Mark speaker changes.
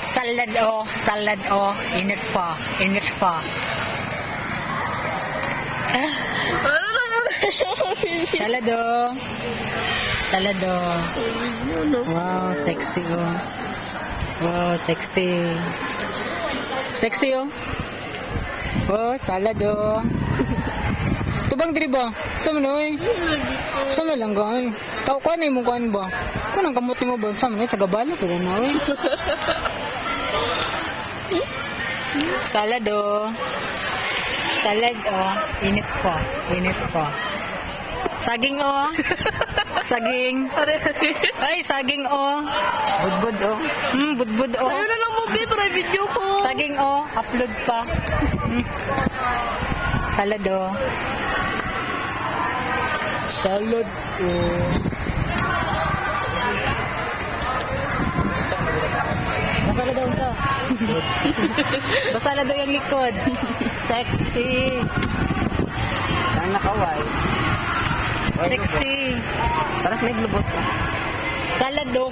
Speaker 1: Salad oh. Init pa.
Speaker 2: Ano na po siya kami?
Speaker 1: Salad oh. Wow, sexy oh. Wow, sexy. Sexy oh. Oh, salad oh. Tubang diri ba? Sama na eh. Sama lang ka eh. Tao ko ano yung mukhaan ba? Kung ang kamot mo ba? Sama na eh. Sa gabala ko na eh. Salad oh. Salad oh. Init pa. Saging oh. Saging. Ay, saging oh. Budbud oh. Budbud oh.
Speaker 2: Ano na lang mo, babe, para video ko.
Speaker 1: Saging oh. Upload pa. Salad oh. Salad oh. Basala daw ito. Basala daw yung likod. Sexy. Sana kaway. Sexy.
Speaker 2: Paras may glubot ka.
Speaker 1: Salad oh.